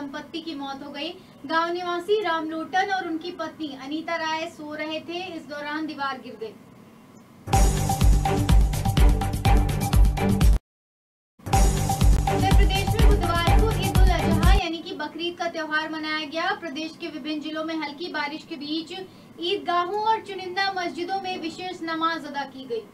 दंपत्ति की मौत हो गई। गांव निवासी राम लोटन और उनकी पत्नी अनीता राय सो रहे थे, इस दौरान दीवार गिर गई। उत्तर प्रदेश में बुधवार को ईद उल अजहा यानी कि बकरीद का त्योहार मनाया गया। प्रदेश के विभिन्न जिलों में हल्की बारिश के बीच ईदगाहों और चुनिंदा मस्जिदों में विशेष नमाज अदा की गई।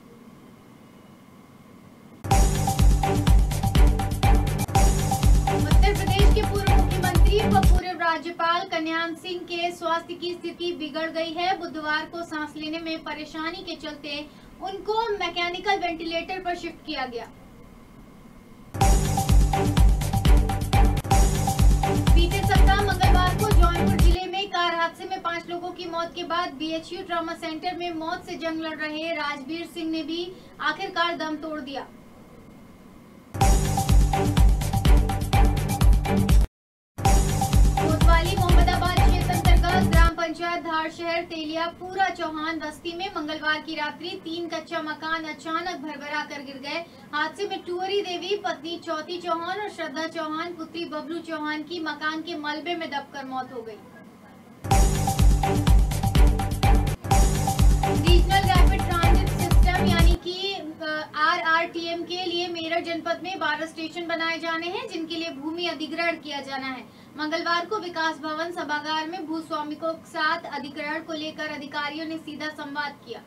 उत्तर प्रदेश के पूर्व मुख्यमंत्री व पूर्व राज्यपाल कल्याण सिंह के स्वास्थ्य की स्थिति बिगड़ गई है। बुधवार को सांस लेने में परेशानी के चलते उनको मैकेनिकल वेंटिलेटर पर शिफ्ट किया गया। बीते सप्ताह मंगलवार को जौनपुर जिले में कार हादसे में 5 लोगों की मौत के बाद बीएचयू ट्रॉमा सेंटर में मौत से जंग लड़ रहे राजवीर सिंह ने भी आखिरकार दम तोड़ दिया। कोतवाली मोहम्मदाबाद क्षेत्र अंतर्गत ग्राम पंचायत धार शहर तेलिया पूरा चौहान बस्ती में मंगलवार की रात्रि 3 कच्चा मकान अचानक भरभरा कर गिर गए। हादसे में टूअरी देवी पत्नी चौथी चौहान और श्रद्धा चौहान पुत्री बबलू चौहान की मकान के मलबे में दबकर मौत हो गई। रीजनल रैपिड ट्रांजिट सिस्टम यानी कि RRTM के लिए मेरठ जनपद में 12 स्टेशन बनाए जाने हैं, जिनके लिए भूमि अधिग्रहण किया जाना है। मंगलवार को विकास भवन सभागार में भूस्वामिकों के साथ अधिग्रहण को लेकर अधिकारियों ने सीधा संवाद किया।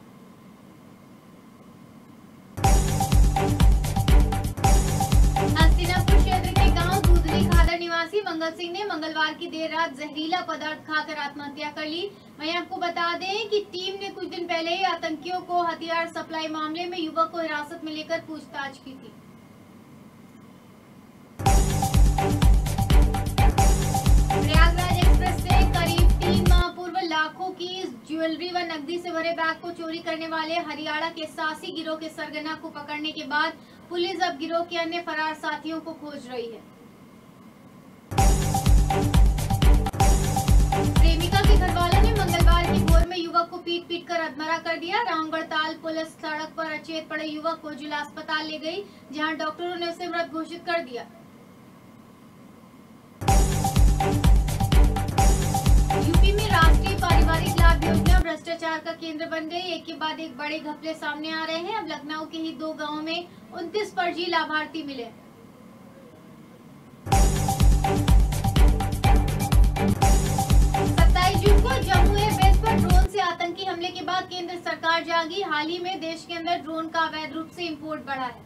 हस्तिनापुर क्षेत्र के गांव दूधली खादर निवासी मंगल सिंह ने मंगलवार की देर रात जहरीला पदार्थ खाकर आत्महत्या कर ली। वहीं आपको बता दें कि टीम ने कुछ दिन पहले ही आतंकियों को हथियार सप्लाई मामले में युवक को हिरासत में लेकर पूछताछ की थी। प्रयागराज एक्सप्रेस से करीब 3 माह पूर्व लाखों की ज्वेलरी व नकदी से भरे बैग को चोरी करने वाले हरियाणा के सासी गिरोह के सरगना को पकड़ने के बाद पुलिस अब गिरोह के अन्य फरार साथियों को खोज रही है। प्रेमिका के घरवालों ने मंगलवार की भोर में युवक को पीट कर अधमरा कर दिया। रामगढ़ ताल पुलिस सड़क पर अचेत पड़े युवक को जिला अस्पताल ले गई, जहां डॉक्टरों ने उसे मृत घोषित कर दिया। यूपी में राष्ट्रीय पारिवारिक लाभ योजना भ्रष्टाचार का केंद्र बन गई। एक के बाद एक बड़े घपले सामने आ रहे हैं। अब लखनऊ के ही 2 गांवों में 29 फर्जी लाभार्थी मिले। 27 जून को जम्मू एयरबेस पर ड्रोन से आतंकी हमले के बाद केंद्र सरकार जागी। हाल ही में देश के अंदर ड्रोन का अवैध रूप से इंपोर्ट बढ़ा है।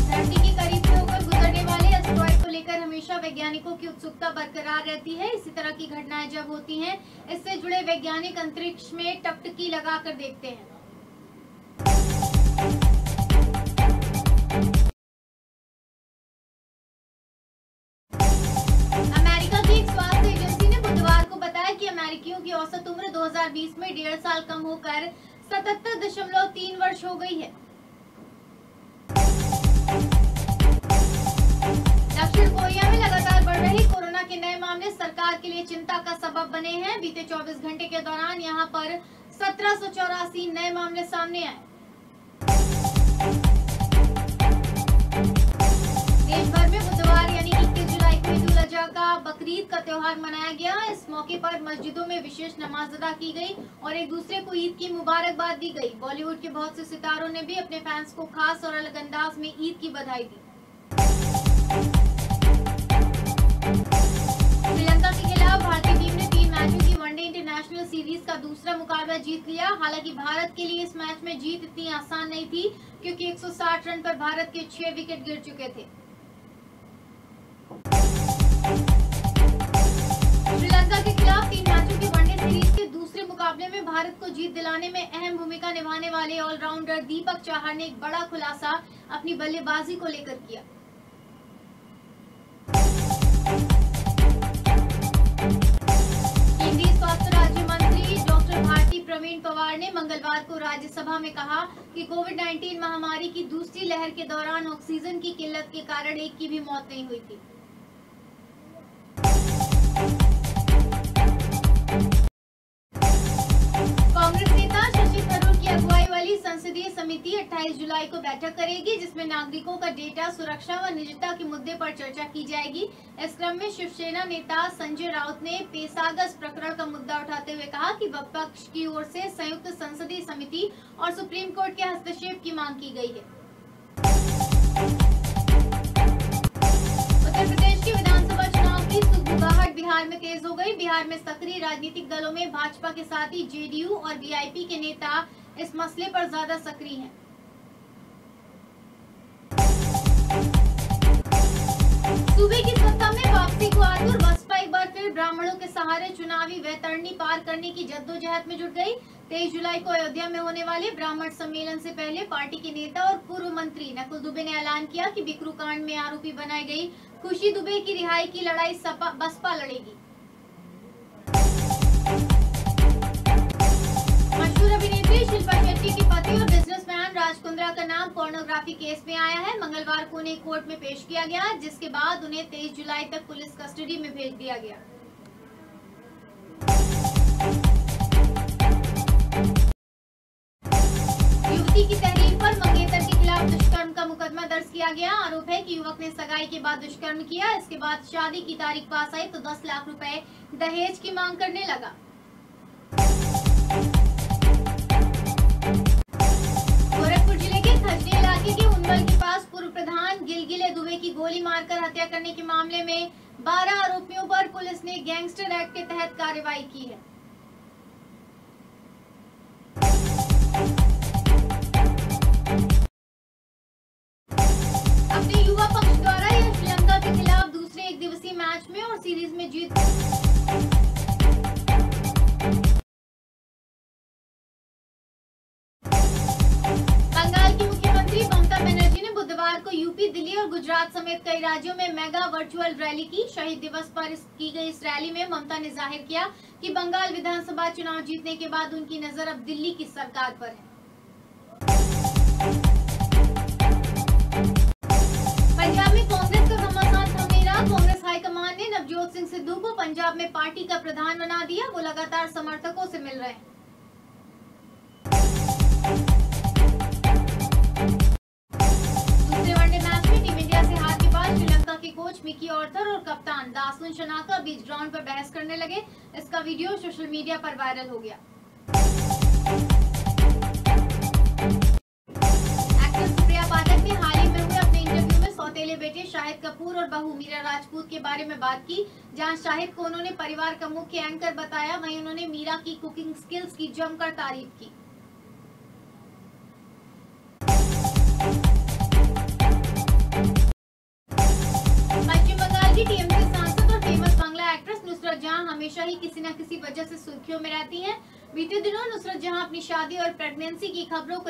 धरती के करीब से होकर गुजरने वाले एस्टेरॉयड को लेकर हमेशा वैज्ञानिकों की उत्सुकता बरकरार रहती है। इसी तरह की घटनाएं जब होती हैं, इससे जुड़े वैज्ञानिक अंतरिक्ष में टकटकी लगाकर देखते हैं। अमेरिका की एक स्वास्थ्य एजेंसी ने बुधवार को बताया कि अमेरिकियों की औसत उम्र 2020 में 1.5 साल कम होकर 77.3 वर्ष हो गई है। दक्षिण कोरिया में लगातार बढ़ रही कोरोना के नए मामले सरकार के लिए चिंता का सबब बने हैं। बीते 24 घंटे के दौरान यहां पर 1784 नए मामले सामने आए। देश भर में बुधवार यानी 21 जुलाई को ईद उल अजहा का बकरीद का त्योहार मनाया गया। इस मौके पर मस्जिदों में विशेष नमाज अदा की गई और एक दूसरे को ईद की मुबारकबाद दी गई। बॉलीवुड के बहुत से सितारों ने भी अपने फैंस को खास और अलग अंदाज में ईद की बधाई दी। श्रीलंका के खिलाफ भारतीय टीम ने 3 मैचों की वनडे इंटरनेशनल सीरीज का दूसरा मुकाबला जीत लिया। हालांकि भारत के लिए इस मैच में जीत इतनी आसान नहीं थी, क्योंकि 160 रन पर भारत के 6 विकेट गिर चुके थे। श्रीलंका के खिलाफ 3 मैचों की वनडे सीरीज के दूसरे मुकाबले में भारत को जीत दिलाने में अहम भूमिका निभाने वाले ऑलराउंडर दीपक चाहर ने एक बड़ा खुलासा अपनी बल्लेबाजी को लेकर किया। केंद्रीय स्वास्थ्य राज्य मंत्री डॉक्टर भारती प्रवीण पवार ने मंगलवार को राज्यसभा में कहा कि कोविड-19 महामारी की दूसरी लहर के दौरान ऑक्सीजन की किल्लत के कारण एक की भी मौत नहीं हुई थी। कांग्रेस नेता शशि थरूर की अगुवाई वाली संसदीय समिति 28 जुलाई को बैठक करेगी, जिसमें नागरिकों का डेटा सुरक्षा व निजता के मुद्दे पर चर्चा की जाएगी। इस क्रम में शिवसेना नेता संजय राउत ने पेशागस प्रकरण का मुद्दा उठाते हुए कहा कि विपक्ष की ओर से संयुक्त संसदीय समिति और सुप्रीम कोर्ट के हस्तक्षेप की मांग की गई है। उत्तर प्रदेश के विधानसभा चुनाव की सुगबुगाहट बिहार में तेज हो गई। बिहार में सक्रिय राजनीतिक दलों में भाजपा के साथ ही जेडीयू और वीआईपी के नेता इस मसले पर ज्यादा सक्रिय हैं। सूबे की सत्ता में वापसी को आतुर बसपा एक बार फिर ब्राह्मणों के सहारे चुनावी वैतरणी पार करने की जद्दोजहद में जुट गई। 23 जुलाई को अयोध्या में होने वाले ब्राह्मण सम्मेलन से पहले पार्टी के नेता और पूर्व मंत्री नकुल दुबे ने ऐलान किया कि बिकरू कांड में आरोपी बनाई गई खुशी दुबे की रिहाई की लड़ाई बसपा लड़ेगी। मशहूर अभिनेत्री शिल्पा शेट्टी के पति और बिजनेसमैन राज कुंद्रा का नाम पोर्नोग्राफी केस में आया है। मंगलवार को उन्हें कोर्ट में पेश किया गया, जिसके बाद उन्हें 23 जुलाई तक पुलिस कस्टडी में भेज दिया गया। युवती की तहरीर पर मंगेतर के खिलाफ दुष्कर्म का मुकदमा दर्ज किया गया। आरोप है कि युवक ने सगाई के बाद दुष्कर्म किया। इसके बाद शादी की तारीख पास आई तो 10 लाख रुपए दहेज की मांग करने लगा। गोरखपुर जिले के खजनी इलाके के उनवल के पास पूर्व प्रधान गिलगिले दुबे की गोली मारकर हत्या करने के मामले में 12 आरोपियों पर पुलिस ने गैंगस्टर एक्ट के तहत कार्रवाई की है। अपने युवा पक्ष द्वारा यह श्रीलंका के खिलाफ दूसरे एक दिवसीय मैच में और सीरीज में जीत बंगाल की मुख्यमंत्री ममता बनर्जी ने बुधवार को यूपी, दिल्ली और गुजरात समेत कई राज्यों में मेगा वर्चुअल रैली की। शहीद दिवस पर की गई इस रैली में ममता ने जाहिर किया कि बंगाल विधानसभा चुनाव जीतने के बाद उनकी नजर अब दिल्ली की सरकार पर है। पंजाब में कांग्रेस का घमासान थम नहीं रहा। कांग्रेस हाईकमान ने नवजोत सिंह सिद्धू को पंजाब में पार्टी का प्रधान बना दिया। वो लगातार समर्थकों से मिल रहे हैं। दूसरे वनडे मैच में टीम इंडिया से हार के बाद श्रीलंका के कोच मिकी ऑर्थर और कप्तान दासुन शनाका बीच ग्राउंड पर बहस करने लगे। इसका वीडियो सोशल मीडिया पर वायरल हो गया। एक्ट्रेस सुप्रिया पाठक ने हाल ही में हुए अपने इंटरव्यू में सौतेले बेटे शाहिद कपूर और बहू मीरा राजपूत के बारे में बात की। जहां शाहिद को उन्होंने परिवार का मुख्य एंकर बताया, वहीं उन्होंने मीरा की कुकिंग स्किल्स की जमकर तारीफ की। पश्चिम बंगाल की टीएमसी सांसद और फेमस बांग्ला एक्ट्रेस नुसरत जहां हमेशा ही किसी न किसी वजह से सुर्खियों में रहती हैं। बीते दिनों नुसरत जहां अपनी शादी और प्रेगनेंसी की खबरों को